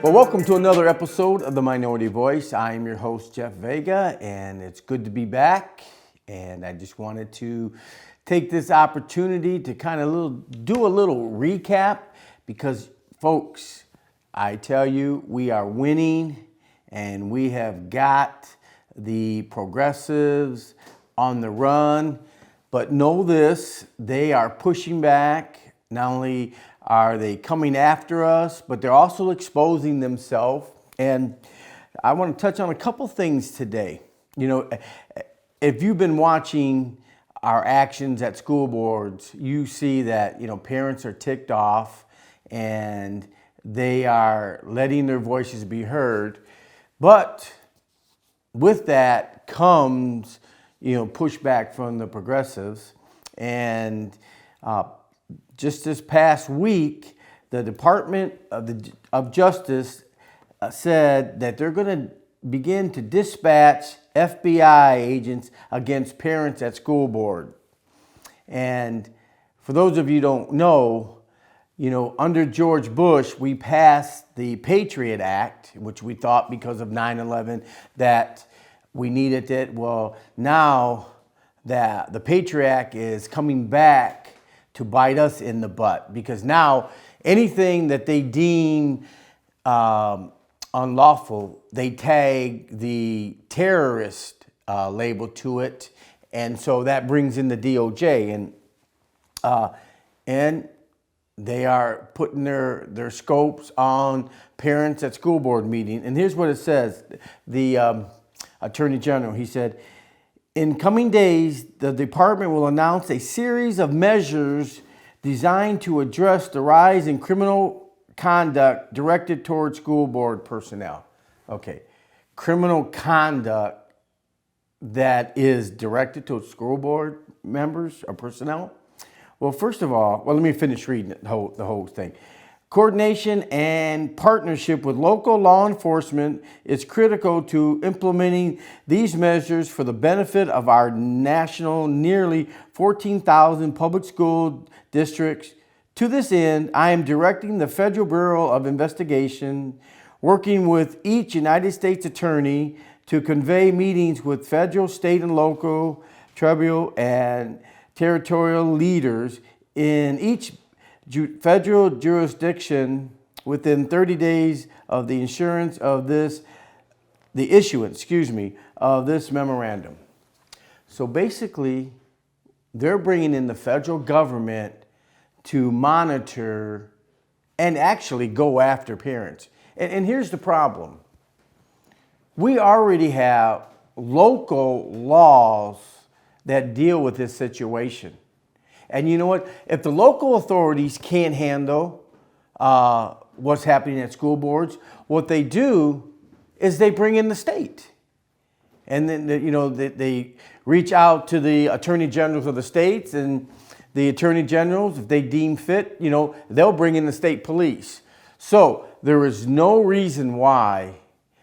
Well, welcome to another episode of The Minority Voice. I am your host, Jeff Vega, and it's good to be back. And I just wanted to take this opportunity to kind of do a little recap because, folks, I tell you, we are winning and we have got the progressives on the run. But know this, they are pushing back. Not only are they coming after us, but they're also exposing themselves. And I want to touch on a couple things today. You know, if you've been watching our actions at school boards, you see that, parents are ticked off and they are letting their voices be heard. But with that comes, pushback from the progressives. And just this past week, the Department of Justice said that they're going to begin to dispatch FBI agents against parents at school board. And for those of you who don't know, under George Bush, we passed the Patriot Act, which we thought because of 9/11 that we needed it. Well, now that the Patriot Act is coming back to bite us in the butt, because now anything that they deem unlawful, they tag the terrorist label to it, and so that brings in the DOJ, and they are putting their scopes on parents at school board meeting. And here's what it says. The Attorney General, he said, in coming days, the department will announce a series of measures designed to address the rise in criminal conduct directed toward school board personnel. Okay, criminal conduct that is directed to school board members or personnel? Well, first of all, let me finish reading the whole thing. Coordination and partnership with local law enforcement is critical to implementing these measures for the benefit of our national nearly 14,000 public school districts. To this end, I am directing the Federal Bureau of Investigation, working with each United States attorney to convey meetings with federal, state, and local, tribal, and territorial leaders in each federal jurisdiction within 30 days of the issuance of this memorandum. So basically, they're bringing in the federal government to monitor and actually go after parents. And here's the problem. We already have local laws that deal with this situation. And you know what? If the local authorities can't handle what's happening at school boards, what they do is they bring in the state. And then, they reach out to the attorney generals of the states, and the attorney generals, if they deem fit, they'll bring in the state police. So there is no reason why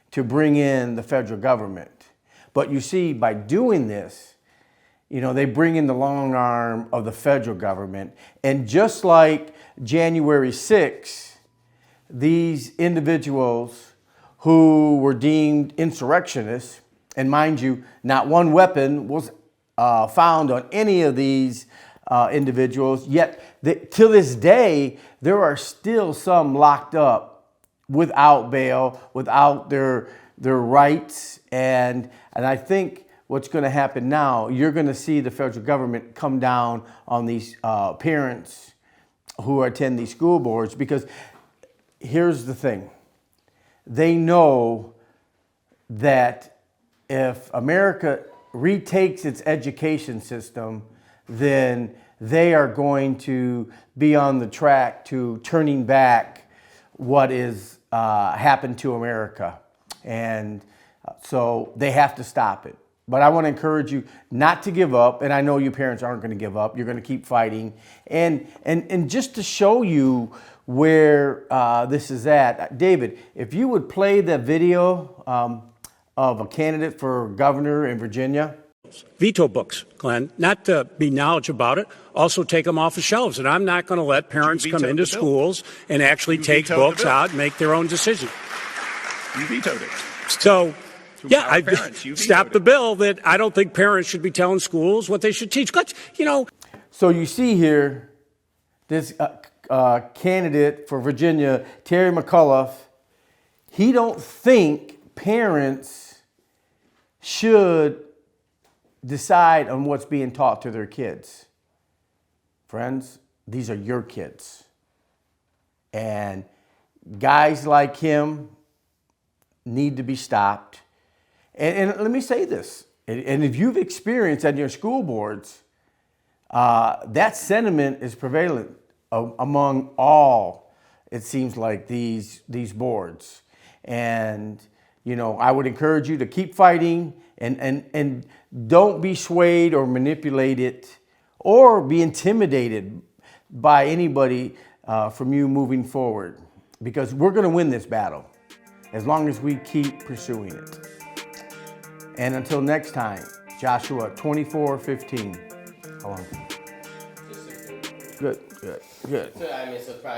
to bring in the federal government. But you see, by doing this, they bring in the long arm of the federal government. And just like January 6th, these individuals who were deemed insurrectionists, and mind you, not one weapon was found on any of these individuals, yet to this day, there are still some locked up without bail, without their rights. And I think what's going to happen now, you're going to see the federal government come down on these parents who attend these school boards, because here's the thing. They know that if America retakes its education system, then they are going to be on the track to turning back what is happened to America. And so they have to stop it. But I want to encourage you not to give up, and I know you parents aren't going to give up. You're going to keep fighting. And just to show you where this is at, David, if you would play the video of a candidate for governor in Virginia. Veto books, Glenn, not to be knowledgeable about it, also take them off the shelves. And I'm not going to let parents come into schools and actually take books out and make their own decisions. You vetoed it. So, yeah, I parents, you stopped the vetoed it. bill that I don't think parents should be telling schools what they should teach. But, So you see here, this candidate for Virginia, Terry McAuliffe, he don't think parents should decide on what's being taught to their kids. Friends, these are your kids. And guys like him need to be stopped. And let me say this, and if you've experienced at your school boards, that sentiment is prevalent among all, it seems like, these boards. And, I would encourage you to keep fighting and don't be swayed or manipulated or be intimidated by anybody from you moving forward, because we're going to win this battle as long as we keep pursuing it. And until next time, Joshua 24:15. How long? Good. I mean, so probably